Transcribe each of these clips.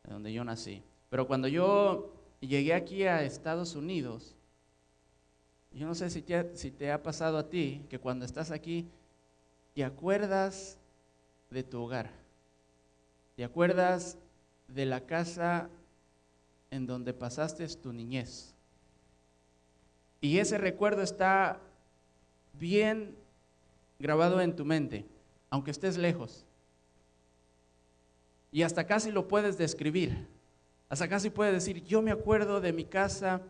donde yo nací. Pero cuando yo llegué aquí a Estados Unidos, yo no sé si te ha pasado a ti, que cuando estás aquí, te acuerdas de tu hogar, te acuerdas de la casa en donde pasaste tu niñez. Y ese recuerdo está bien grabado en tu mente, aunque estés lejos. Y hasta casi lo puedes describir. Hasta casi puedes decir, yo me acuerdo de mi casa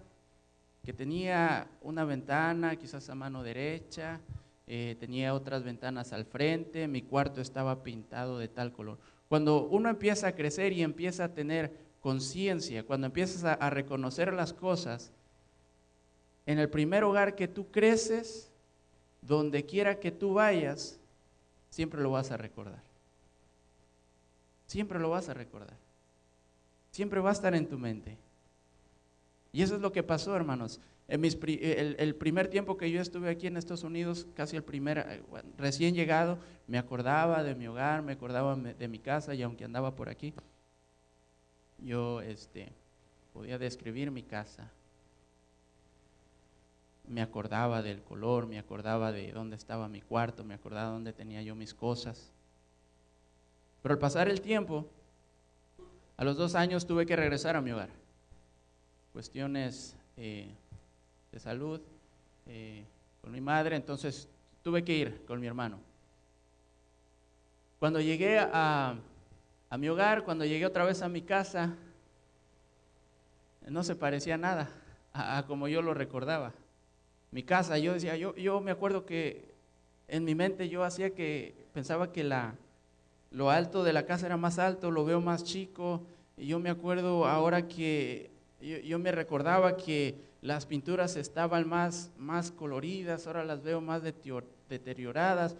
que tenía una ventana, quizás a mano derecha, tenía otras ventanas al frente, mi cuarto estaba pintado de tal color. Cuando uno empieza a crecer y empieza a tener conciencia, cuando empiezas a reconocer las cosas, en el primer hogar que tú creces, donde quiera que tú vayas, siempre lo vas a recordar. Siempre lo vas a recordar. Siempre va a estar en tu mente. Y eso es lo que pasó, hermanos. El primer tiempo que yo estuve aquí en Estados Unidos, casi recién llegado, me acordaba de mi hogar, me acordaba de mi casa, y aunque andaba por aquí, yo podía describir mi casa. Me acordaba del color, me acordaba de dónde estaba mi cuarto, me acordaba dónde tenía yo mis cosas. Pero al pasar el tiempo, a los 2 años tuve que regresar a mi hogar. Cuestiones de salud con mi madre, entonces tuve que ir con mi hermano. Cuando llegué a mi hogar, cuando llegué otra vez a mi casa, no se parecía nada a como yo lo recordaba. Mi casa, yo decía, yo me acuerdo que en mi mente yo hacía que, pensaba que lo alto de la casa era más alto, lo veo más chico, y yo me acuerdo ahora que yo me recordaba que las pinturas estaban más coloridas, ahora las veo más deterioradas.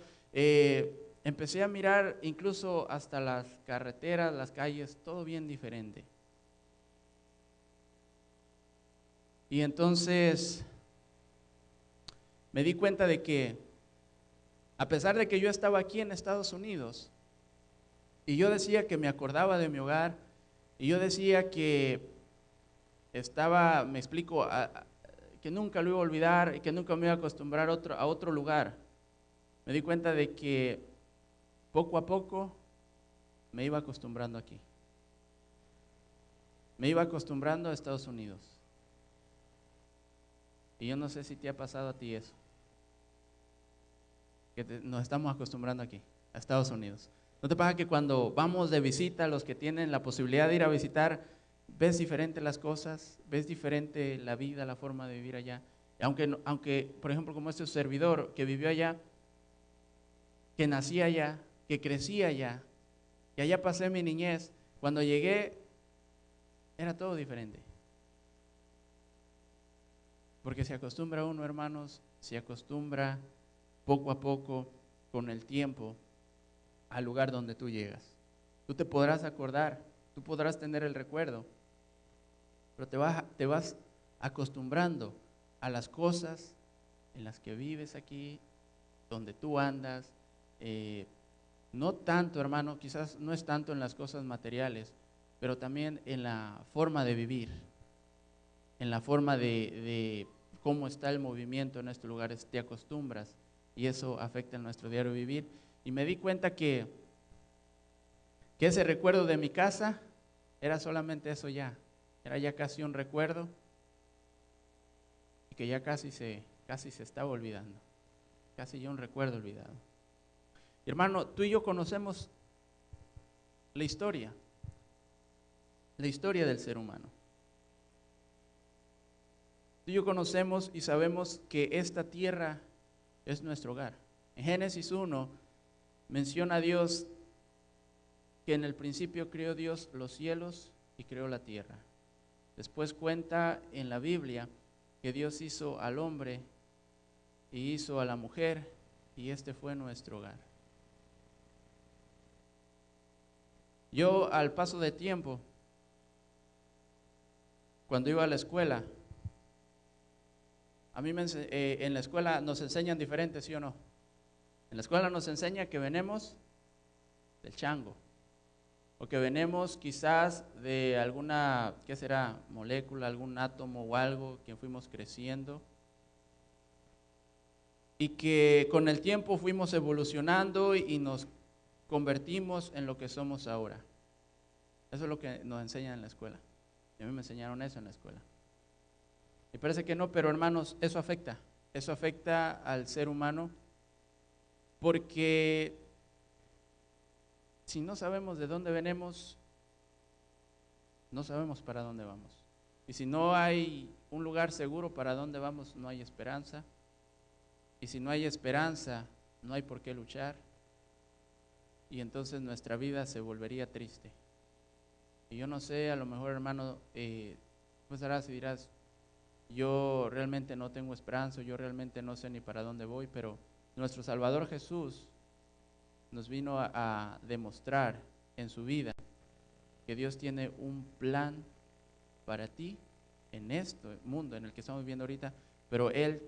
Empecé a mirar incluso hasta las carreteras, las calles, todo bien diferente. Y entonces me di cuenta de que, a pesar de que yo estaba aquí en Estados Unidos, y yo decía que me acordaba de mi hogar, y yo decía que me explico, que nunca lo iba a olvidar y que nunca me iba a acostumbrar a otro lugar, me di cuenta de que poco a poco me iba acostumbrando aquí. Me iba acostumbrando a Estados Unidos. Y yo no sé si te ha pasado a ti eso, que nos estamos acostumbrando aquí, a Estados Unidos. ¿No te pasa que cuando vamos de visita, los que tienen la posibilidad de ir a visitar, ves diferente las cosas, ves diferente la vida, la forma de vivir allá? Aunque, por ejemplo, como este servidor que vivió allá, que nací allá, que crecí allá, que allá pasé mi niñez, cuando llegué era todo diferente. Porque se acostumbra uno, hermanos, se acostumbra poco a poco, con el tiempo, al lugar donde tú llegas. Tú te podrás acordar, tú podrás tener el recuerdo, pero te vas acostumbrando a las cosas en las que vives aquí, donde tú andas. No tanto, hermano, quizás no es tanto en las cosas materiales, pero también en la forma de vivir, en la forma de cómo está el movimiento en estos lugares. Te acostumbras y eso afecta en nuestro diario vivir. Y me di cuenta que ese recuerdo de mi casa era solamente eso ya, era ya casi un recuerdo y que ya casi se estaba olvidando, casi ya un recuerdo olvidado. Y hermano, tú y yo conocemos la historia del ser humano. Tú y yo conocemos y sabemos que esta tierra es nuestro hogar. En Génesis 1 menciona a Dios que en el principio creó Dios los cielos y creó la tierra. Después cuenta en la Biblia que Dios hizo al hombre y hizo a la mujer, y este fue nuestro hogar. Yo, al paso de tiempo, cuando iba a la escuela, a mí en la escuela nos enseñan diferente, ¿sí o no? En la escuela nos enseña que venimos del chango, o que venimos quizás de alguna, ¿qué será? Molécula, algún átomo o algo que fuimos creciendo y que con el tiempo fuimos evolucionando y nos convertimos en lo que somos ahora. Eso es lo que nos enseñan en la escuela. Y a mí me enseñaron eso en la escuela. Y parece que no, pero hermanos, eso afecta al ser humano, porque si no sabemos de dónde venimos, no sabemos para dónde vamos. Y si no hay un lugar seguro para dónde vamos, no hay esperanza. Y si no hay esperanza, no hay por qué luchar. Y entonces nuestra vida se volvería triste. Y yo no sé, a lo mejor, hermano, pues harás y dirás, yo realmente no tengo esperanza, yo realmente no sé ni para dónde voy, pero nuestro Salvador Jesús nos vino a demostrar en su vida que Dios tiene un plan para ti en este mundo en el que estamos viviendo ahorita, pero Él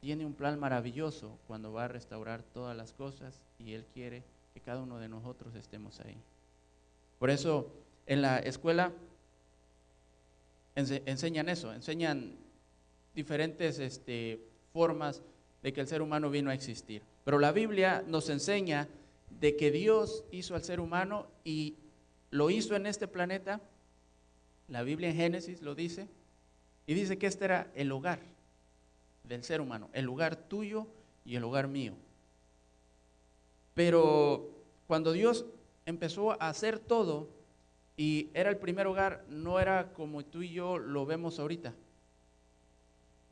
tiene un plan maravilloso cuando va a restaurar todas las cosas y Él quiere que cada uno de nosotros estemos ahí. Por eso en la escuela enseñan eso, enseñan diferentes formas de que el ser humano vino a existir. Pero la Biblia nos enseña de que Dios hizo al ser humano y lo hizo en este planeta. La Biblia en Génesis lo dice, y dice que este era el hogar del ser humano, el hogar tuyo y el hogar mío. Pero cuando Dios empezó a hacer todo y era el primer hogar, no era como tú y yo lo vemos ahorita.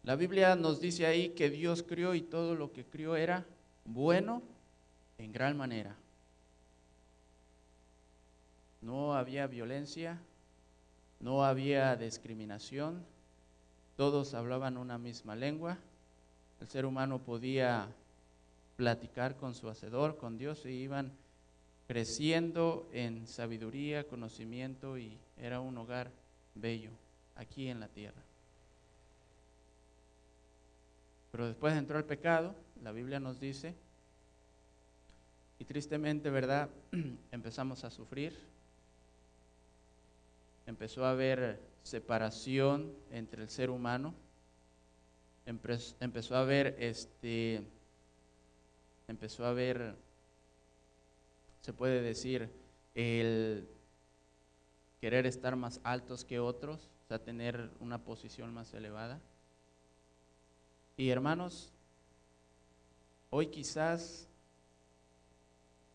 La Biblia nos dice ahí que Dios crió y todo lo que crió era bueno en gran manera. No había violencia, no había discriminación, todos hablaban una misma lengua, el ser humano podía platicar con su Hacedor, con Dios, y iban creciendo en sabiduría, conocimiento, y era un hogar bello aquí en la tierra. Pero después entró el pecado, la Biblia nos dice, y tristemente, ¿verdad? Empezamos a sufrir. Empezó a haber separación entre el ser humano. Empezó a haber se puede decir, el querer estar más altos que otros, o sea, tener una posición más elevada. Y hermanos, hoy quizás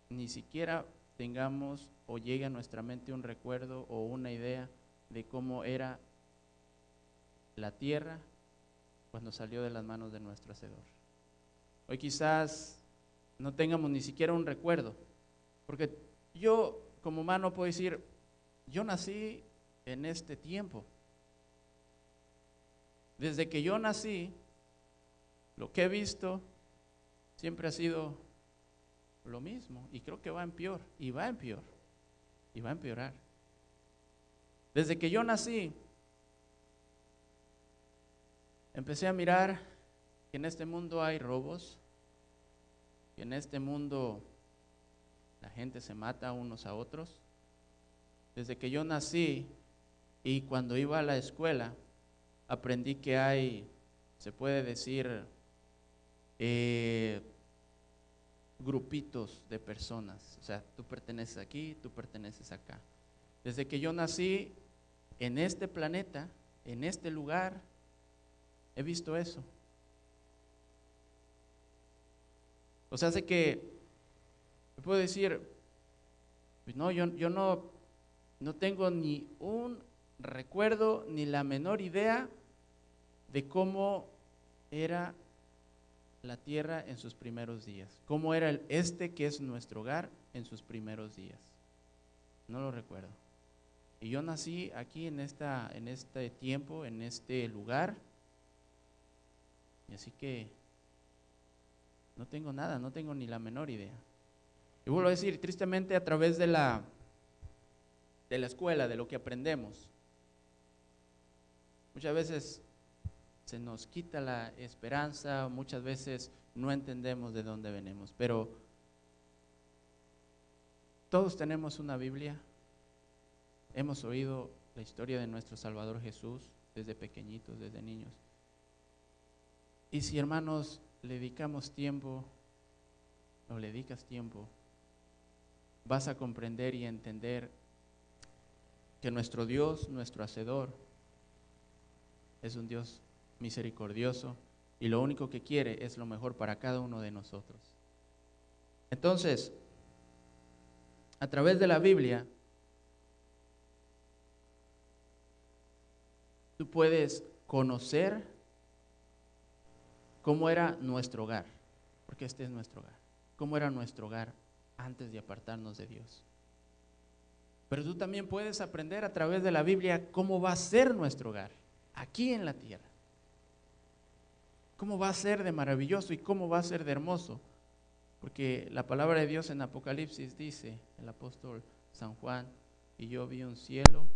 ni siquiera tengamos o llegue a nuestra mente un recuerdo o una idea de cómo era la tierra cuando salió de las manos de nuestro Hacedor. Hoy quizás no tengamos ni siquiera un recuerdo, porque yo como humano puedo decir, yo nací en este tiempo. Desde que yo nací, lo que he visto siempre ha sido lo mismo, y creo que va en peor, y va en peor, y va a empeorar. Desde que yo nací, empecé a mirar que en este mundo hay robos, que en este mundo la gente se mata unos a otros. Desde que yo nací y cuando iba a la escuela, aprendí que hay, se puede decir, grupitos de personas, o sea, tú perteneces aquí, tú perteneces acá. Desde que yo nací en este planeta, en este lugar, he visto eso. O sea, hace que, me puedo decir, pues no, yo no tengo ni un recuerdo, ni la menor idea de cómo era la tierra en sus primeros días, cómo era que es nuestro hogar en sus primeros días. No lo recuerdo. Y yo nací aquí en este tiempo, en este lugar, y así que no tengo nada, no tengo ni la menor idea. Y vuelvo a decir, tristemente a través de la escuela, de lo que aprendemos, muchas veces se nos quita la esperanza, muchas veces no entendemos de dónde venimos, pero Todos tenemos una Biblia. Hemos oído la historia de nuestro Salvador Jesús desde pequeñitos, desde niños. Y si, hermanos, le dedicamos tiempo, o le dedicas tiempo, vas a comprender y entender que nuestro Dios, nuestro Hacedor, es un Dios misericordioso y lo único que quiere es lo mejor para cada uno de nosotros. Entonces, a través de la Biblia, tú puedes conocer cómo era nuestro hogar, porque este es nuestro hogar, cómo era nuestro hogar antes de apartarnos de Dios. Pero tú también puedes aprender a través de la Biblia cómo va a ser nuestro hogar, aquí en la tierra. Cómo va a ser de maravilloso y cómo va a ser de hermoso. Porque la palabra de Dios en Apocalipsis dice, el apóstol San Juan, y yo vi un cielo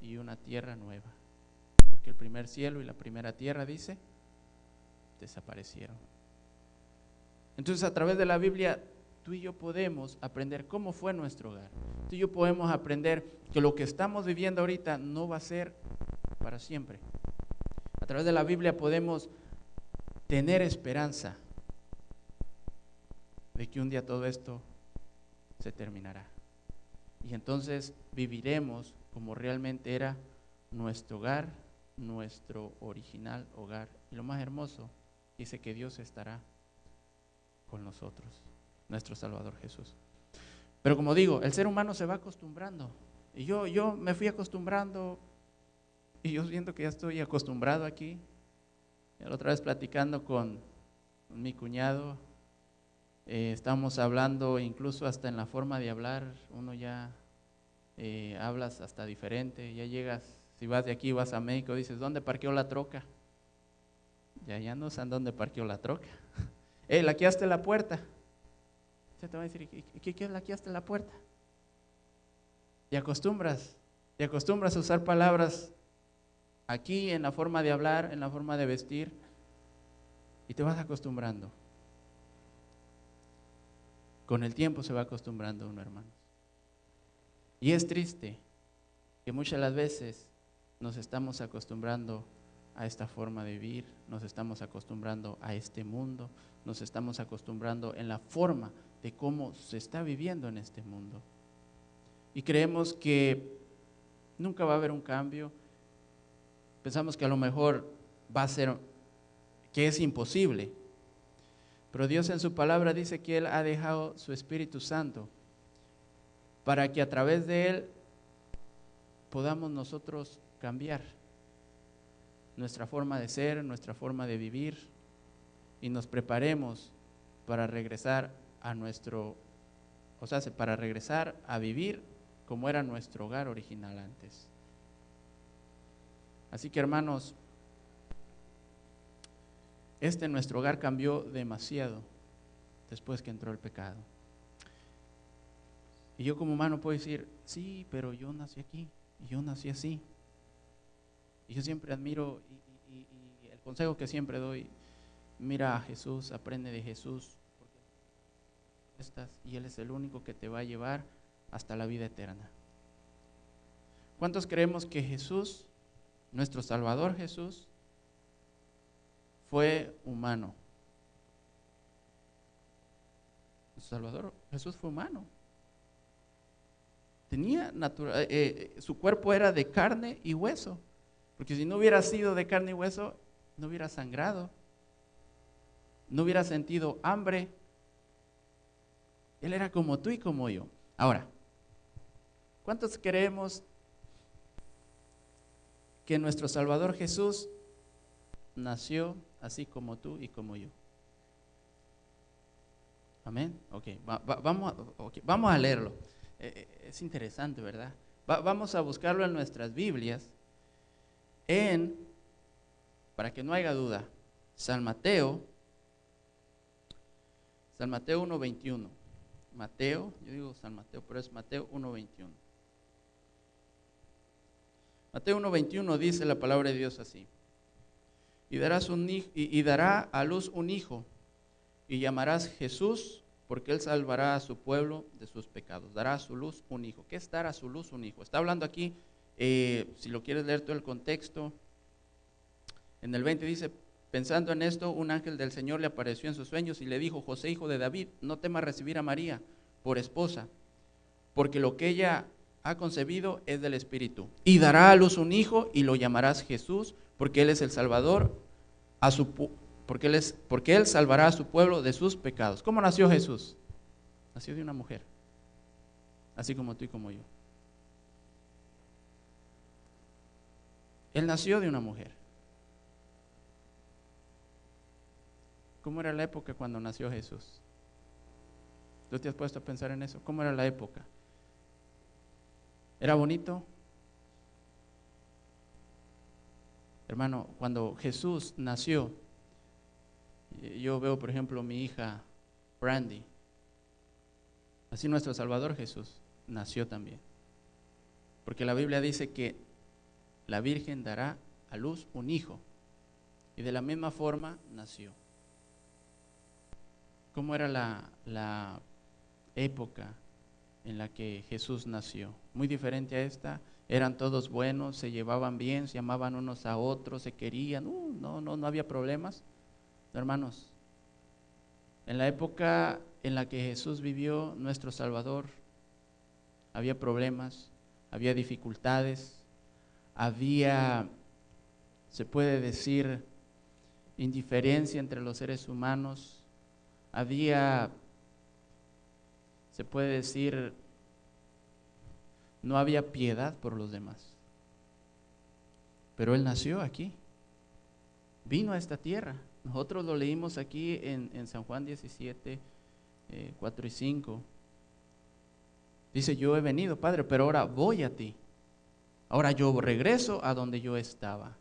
y una tierra nueva. Porque el primer cielo y la primera tierra, dice, desaparecieron. Entonces, a través de la Biblia, tú y yo podemos aprender cómo fue nuestro hogar. Tú y yo podemos aprender que lo que estamos viviendo ahorita no va a ser para siempre. A través de la Biblia podemos tener esperanza de que un día todo esto se terminará. Y entonces viviremos como realmente era nuestro hogar, nuestro original hogar. Y lo más hermoso, dice que Dios estará con nosotros, nuestro Salvador Jesús. Pero como digo, el ser humano se va acostumbrando. Y yo me fui acostumbrando y yo siento que ya estoy acostumbrado aquí. La otra vez platicando con mi cuñado, estamos hablando incluso hasta en la forma de hablar, uno ya hablas hasta diferente, ya llegas, si vas de aquí vas a México, dices, ¿dónde parqueó la troca? Ya no saben dónde parqueó la troca. Laqueaste la puerta. Se te va a decir, ¿qué laqueaste la puerta? Y acostumbras a usar palabras aquí en la forma de hablar, en la forma de vestir, y te vas acostumbrando. Con el tiempo se va acostumbrando uno, hermanos. Y es triste que muchas de las veces nos estamos acostumbrando a esta forma de vivir, nos estamos acostumbrando a este mundo, nos estamos acostumbrando en la forma de cómo se está viviendo en este mundo. Y creemos que nunca va a haber un cambio. Pensamos que a lo mejor va a ser, que es imposible. Pero Dios en su palabra dice que Él ha dejado su Espíritu Santo para que a través de Él podamos nosotros cambiar nuestra forma de ser, nuestra forma de vivir y nos preparemos para regresar a para regresar a vivir como era nuestro hogar original antes. Así que, hermanos, nuestro hogar cambió demasiado después que entró el pecado. Y yo como humano puedo decir, sí, pero yo nací aquí, y yo nací así. Y yo siempre admiro, y el consejo que siempre doy, mira a Jesús, aprende de Jesús, y Él es el único que te va a llevar hasta la vida eterna. ¿Cuántos creemos que Jesús, nuestro Salvador Jesús, fue humano? Nuestro Salvador Jesús fue humano. Tenía su cuerpo era de carne y hueso, porque si no hubiera sido de carne y hueso, no hubiera sangrado, no hubiera sentido hambre. Él era como tú y como yo. Ahora, ¿cuántos creemos que nuestro Salvador Jesús nació así como tú y como yo? Amén. Vamos a leerlo. Es interesante, ¿verdad? Vamos a buscarlo en nuestras Biblias, para que no haya duda, San Mateo 1:21. Mateo, yo digo San Mateo, pero es Mateo 1:21. Mateo 1:21 dice la palabra de Dios así: y dará a luz un hijo, y llamarás Jesús, porque Él salvará a su pueblo de sus pecados, dará a su luz un hijo. ¿Qué es dar a su luz un hijo? Está hablando aquí, si lo quieres leer todo el contexto, en el 20 dice, pensando en esto, un ángel del Señor le apareció en sus sueños y le dijo, José, hijo de David, no temas recibir a María por esposa, porque lo que ella ha concebido es del Espíritu. Y dará a luz un hijo y lo llamarás Jesús, porque Él es el Salvador, porque Él salvará a su pueblo de sus pecados. ¿Cómo nació Jesús? Nació de una mujer, así como tú y como yo. Él nació de una mujer. ¿Cómo era la época cuando nació Jesús? ¿Tú te has puesto a pensar en eso? ¿Cómo era la época? ¿Era bonito? Hermano, cuando Jesús nació, yo veo, por ejemplo, mi hija Brandy. Así nuestro Salvador Jesús nació también. Porque la Biblia dice que la Virgen dará a luz un hijo. Y de la misma forma nació. ¿Cómo era la época en la que Jesús nació? Muy diferente a esta. Eran todos buenos, se llevaban bien, se amaban unos a otros, se querían. No había problemas. Hermanos, en la época en la que Jesús vivió, nuestro Salvador, había problemas, había dificultades, había, se puede decir, indiferencia entre los seres humanos, había, se puede decir, no había piedad por los demás. Pero Él nació aquí, vino a esta tierra. Nosotros lo leímos aquí en San Juan 17, 4 y 5. Dice, yo he venido, Padre, pero ahora voy a ti. Ahora yo regreso a donde yo estaba.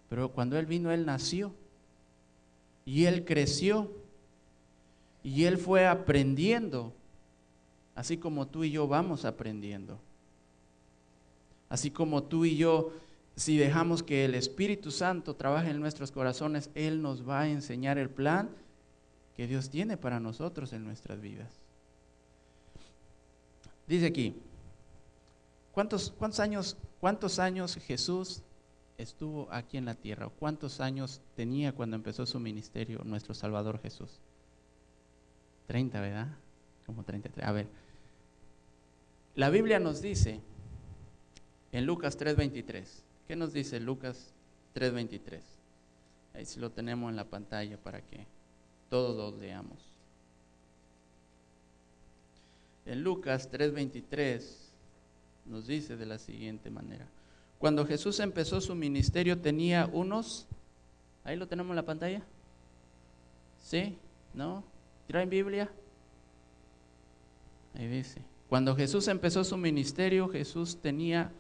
Pero cuando Él vino, Él nació. Y Él creció. Y Él fue aprendiendo. Así como tú y yo vamos aprendiendo. Así como tú y yo, si dejamos que el Espíritu Santo trabaje en nuestros corazones, Él nos va a enseñar el plan que Dios tiene para nosotros en nuestras vidas. Dice aquí, ¿cuántos años Jesús estuvo aquí en la tierra? ¿Cuántos años tenía cuando empezó su ministerio nuestro Salvador Jesús? 30, ¿verdad? Como 33. A ver, la Biblia nos dice en Lucas 3:23. ¿Qué nos dice Lucas 3:23? Ahí sí lo tenemos en la pantalla para que todos lo leamos. En Lucas 3:23 nos dice de la siguiente manera. Cuando Jesús empezó su ministerio tenía unos, ahí lo tenemos en la pantalla. ¿Sí? ¿No? ¿Traen Biblia? Ahí dice. Cuando Jesús empezó su ministerio, Jesús tenía,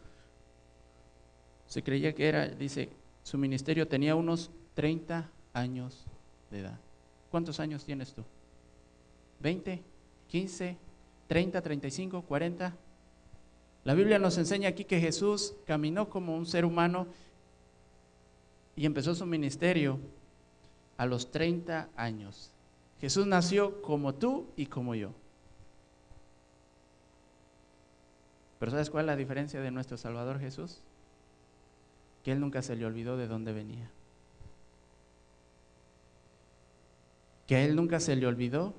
se creía que era, dice, su ministerio tenía unos 30 años de edad. ¿Cuántos años tienes tú? ¿20? ¿15? ¿30? ¿35? ¿40? La Biblia nos enseña aquí que Jesús caminó como un ser humano y empezó su ministerio a los 30 años. Jesús nació como tú y como yo. Pero ¿sabes cuál es la diferencia de nuestro Salvador Jesús? Que Él nunca se le olvidó de dónde venía. Que a Él nunca se le olvidó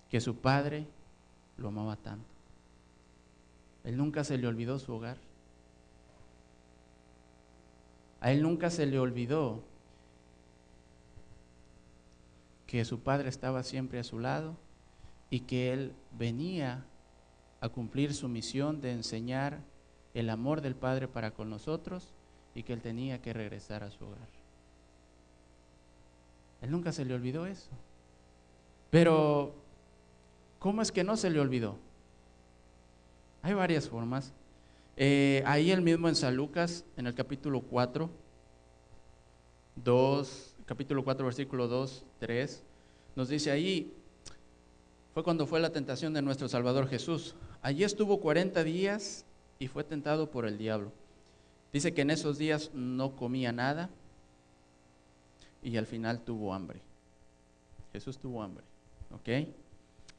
que su Padre lo amaba tanto. Él nunca se le olvidó su hogar. A Él nunca se le olvidó que su Padre estaba siempre a su lado y que Él venía a cumplir su misión de enseñar el amor del Padre para con nosotros y que Él tenía que regresar a su hogar. Él nunca se le olvidó eso. Pero, ¿cómo es que no se le olvidó? Hay varias formas. Ahí él mismo en San Lucas, en el capítulo 4, versículo 2, 3, nos dice ahí, fue cuando fue la tentación de nuestro Salvador Jesús. Allí estuvo 40 días y fue tentado por el diablo. Dice que en esos días no comía nada y al final tuvo hambre. Jesús tuvo hambre, ¿ok?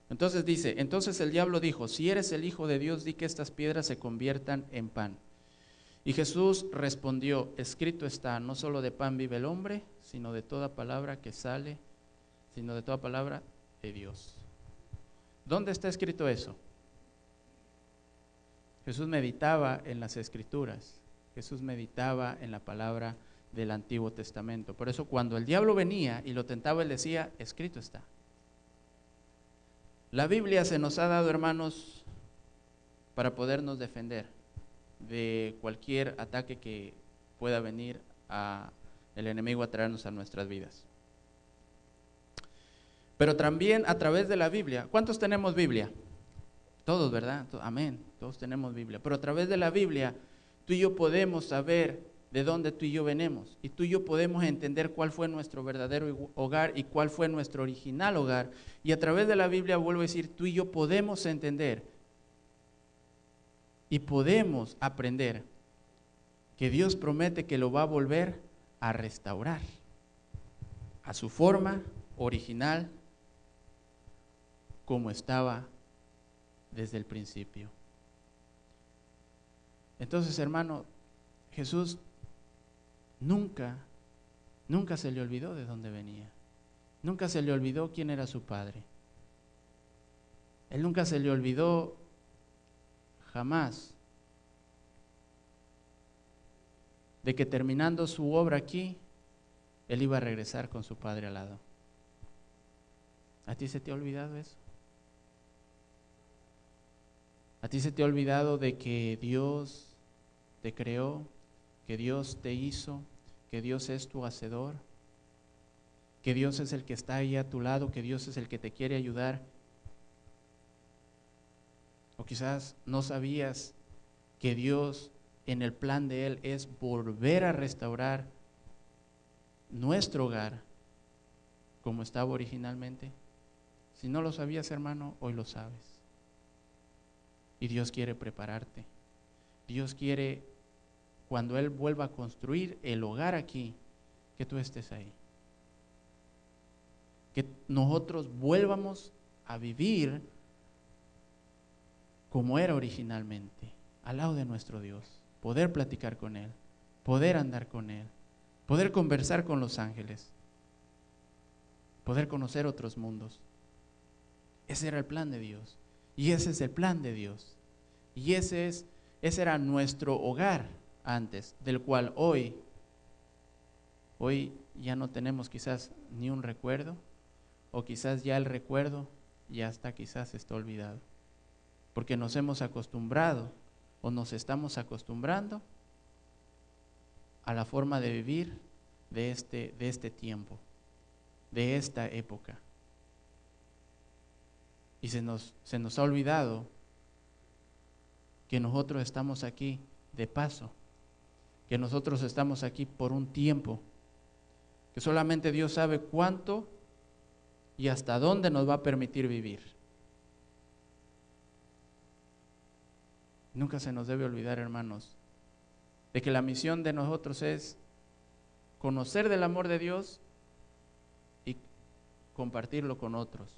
Entonces dice, entonces el diablo dijo, si eres el Hijo de Dios, di que estas piedras se conviertan en pan. Y Jesús respondió, escrito está, no solo de pan vive el hombre, sino de toda palabra que sale, sino de toda palabra de Dios. ¿Dónde está escrito eso? Jesús meditaba en las Escrituras, Jesús meditaba en la palabra del Antiguo Testamento. Por eso cuando el diablo venía y lo tentaba, él decía, escrito está. La Biblia se nos ha dado, hermanos, para podernos defender de cualquier ataque que pueda venir el enemigo a traernos a nuestras vidas. Pero también a través de la Biblia, ¿cuántos tenemos Biblia? Todos, ¿verdad? Amén, todos tenemos Biblia. Pero a través de la Biblia, tú y yo podemos saber de dónde tú y yo venimos. Y tú y yo podemos entender cuál fue nuestro verdadero hogar y cuál fue nuestro original hogar. Y a través de la Biblia, vuelvo a decir, tú y yo podemos entender y podemos aprender que Dios promete que lo va a volver a restaurar a su forma original como estaba desde el principio. Entonces, hermano, Jesús nunca se le olvidó de dónde venía. Nunca se le olvidó quién era su Padre. Él nunca se le olvidó jamás de que terminando su obra aquí, Él iba a regresar con su Padre al lado. ¿A ti se te ha olvidado eso? ¿A ti se te ha olvidado de que Dios te creó, que Dios te hizo, que Dios es tu hacedor, que Dios es el que está ahí a tu lado, que Dios es el que te quiere ayudar? O quizás no sabías que Dios, en el plan de Él, es volver a restaurar nuestro hogar como estaba originalmente. Si no lo sabías, hermano, hoy lo sabes. Y Dios quiere prepararte. Dios quiere, cuando Él vuelva a construir el hogar aquí, que tú estés ahí. Que nosotros vuelvamos a vivir como era originalmente, al lado de nuestro Dios. Poder platicar con Él, poder andar con Él, poder conversar con los ángeles, poder conocer otros mundos. Ese era el plan de Dios. Y ese es el plan de Dios. Y ese era nuestro hogar antes, del cual hoy ya no tenemos quizás ni un recuerdo, o quizás ya el recuerdo ya está, quizás está olvidado. Porque nos hemos acostumbrado o nos estamos acostumbrando a la forma de vivir de este tiempo, de esta época. Y se nos ha olvidado que nosotros estamos aquí de paso, que nosotros estamos aquí por un tiempo, que solamente Dios sabe cuánto y hasta dónde nos va a permitir vivir. Nunca se nos debe olvidar, hermanos, de que la misión de nosotros es conocer del amor de Dios y compartirlo con otros,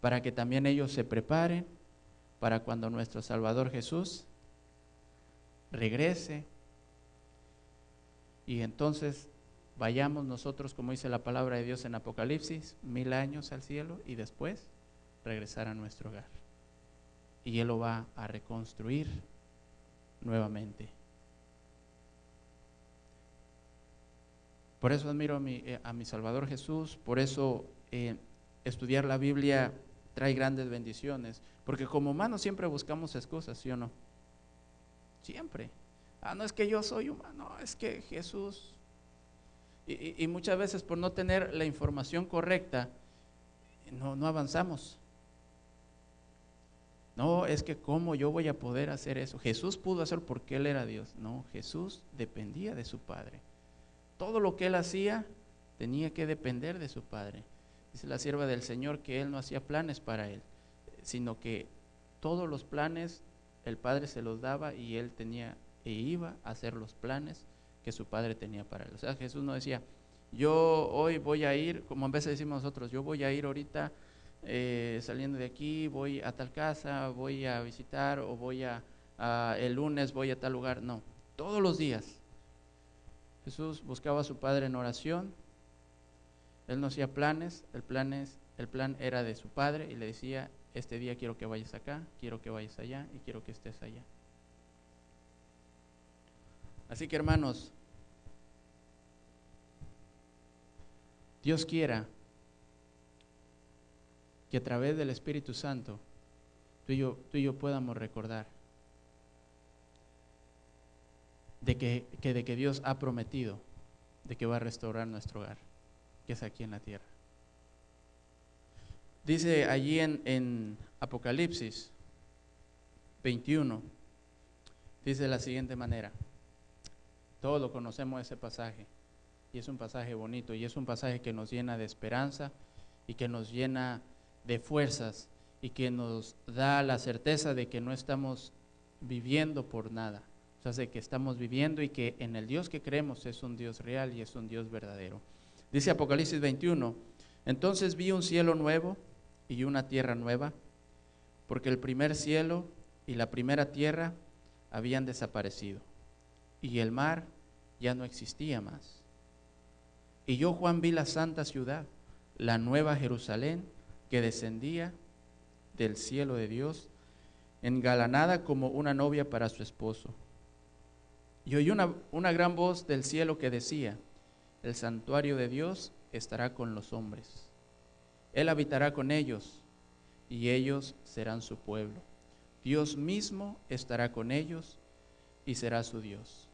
para que también ellos se preparen para cuando nuestro Salvador Jesús regrese y entonces vayamos nosotros, como dice la palabra de Dios en Apocalipsis, 1000 años al cielo y después regresar a nuestro hogar. Y Él lo va a reconstruir nuevamente. Por eso admiro a mi Salvador Jesús, por eso estudiar la Biblia trae grandes bendiciones, porque como humanos siempre buscamos excusas, ¿sí o no? Siempre. No es que yo soy humano, es que Jesús. Y muchas veces por no tener la información correcta, no avanzamos. No, es que ¿cómo yo voy a poder hacer eso? Jesús pudo hacerlo porque Él era Dios. No, Jesús dependía de su Padre. Todo lo que Él hacía tenía que depender de su Padre. Dice la sierva del Señor que Él no hacía planes para Él, sino que todos los planes el Padre se los daba y Él iba a hacer los planes que su Padre tenía para Él. O sea, Jesús no decía, Yo hoy voy a ir, como a veces decimos nosotros, yo voy a ir ahorita saliendo de aquí, voy a tal casa, voy a visitar o el lunes voy a tal lugar. No, todos los días Jesús buscaba a su Padre en oración. Él no hacía planes, el plan era de su Padre y le decía, este día quiero que vayas acá, quiero que vayas allá y quiero que estés allá. Así que hermanos, Dios quiera que a través del Espíritu Santo tú y yo podamos recordar de que Dios ha prometido de que va a restaurar nuestro hogar, que es aquí en la tierra. Dice allí en Apocalipsis 21, dice de la siguiente manera, todos lo conocemos ese pasaje, y es un pasaje bonito, y es un pasaje que nos llena de esperanza, y que nos llena de fuerzas, y que nos da la certeza de que no estamos viviendo por nada, o sea, de que estamos viviendo y que en el Dios que creemos es un Dios real y es un Dios verdadero. Dice Apocalipsis 21, entonces vi un cielo nuevo y una tierra nueva, porque el primer cielo y la primera tierra habían desaparecido, y el mar ya no existía más. Y yo, Juan, vi la santa ciudad, la nueva Jerusalén, que descendía del cielo de Dios, engalanada como una novia para su esposo. Y oí una gran voz del cielo que decía, el santuario de Dios estará con los hombres. Él habitará con ellos, y ellos serán su pueblo. Dios mismo estará con ellos, y será su Dios.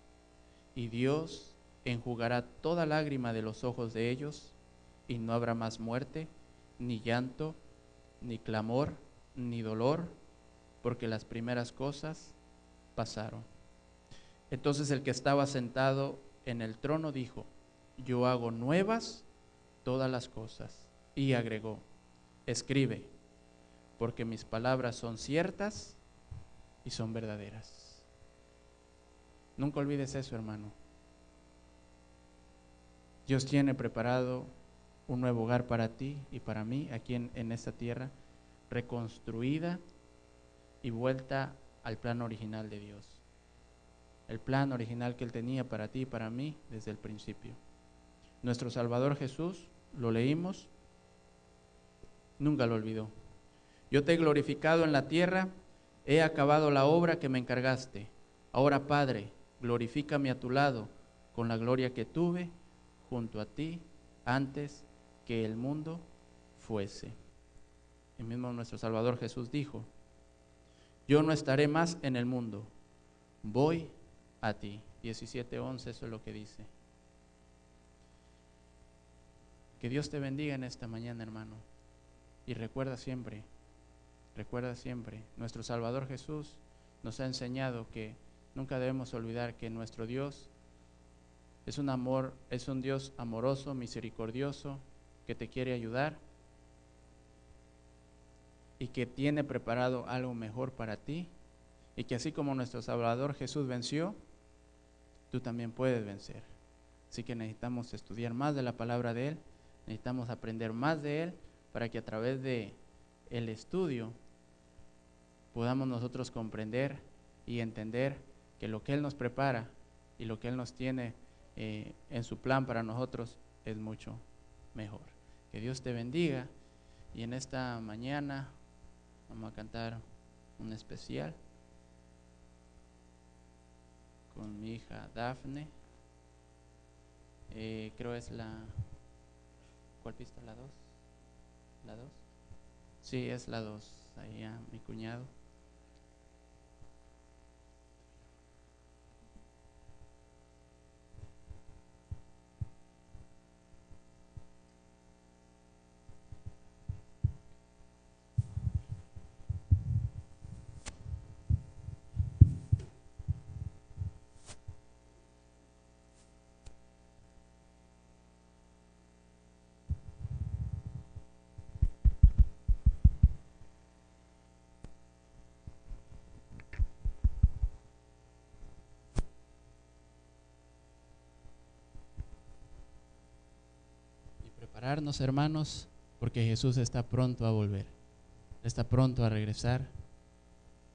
Y Dios enjugará toda lágrima de los ojos de ellos, y no habrá más muerte, ni llanto, ni clamor, ni dolor, porque las primeras cosas pasaron. Entonces el que estaba sentado en el trono dijo, yo hago nuevas todas las cosas. Y agregó, escribe, porque mis palabras son ciertas y son verdaderas. Nunca olvides eso, hermano. Dios tiene preparado un nuevo hogar para ti y para mí aquí en esta tierra, reconstruida y vuelta al plan original de Dios. El plan original que Él tenía para ti y para mí desde el principio. Nuestro Salvador Jesús, lo leímos, nunca lo olvidó. Yo te he glorificado en la tierra, he acabado la obra que me encargaste. Ahora, Padre, glorifícame a tu lado con la gloria que tuve junto a ti antes que el mundo fuese. El mismo nuestro Salvador Jesús dijo, yo no estaré más en el mundo, voy a ti. 17:11, eso es lo que dice. Que Dios te bendiga en esta mañana, hermano. Y recuerda siempre, nuestro Salvador Jesús nos ha enseñado que nunca debemos olvidar que nuestro Dios es un Dios amoroso, misericordioso, que te quiere ayudar y que tiene preparado algo mejor para ti, y que así como nuestro Salvador Jesús venció, tú también puedes vencer. Así que necesitamos estudiar más de la palabra de Él, necesitamos aprender más de Él, para que a través de el estudio podamos nosotros comprender y entender que lo que Él nos prepara y lo que Él nos tiene en su plan para nosotros es mucho mejor. Que Dios te bendiga, y en esta mañana vamos a cantar un especial con mi hija Dafne. Creo es ¿cuál pista? ¿La 2? ¿La 2? Sí, es la 2. Ahí a mi cuñado. prepararnos, hermanos, porque Jesús está pronto a volver, está pronto a regresar.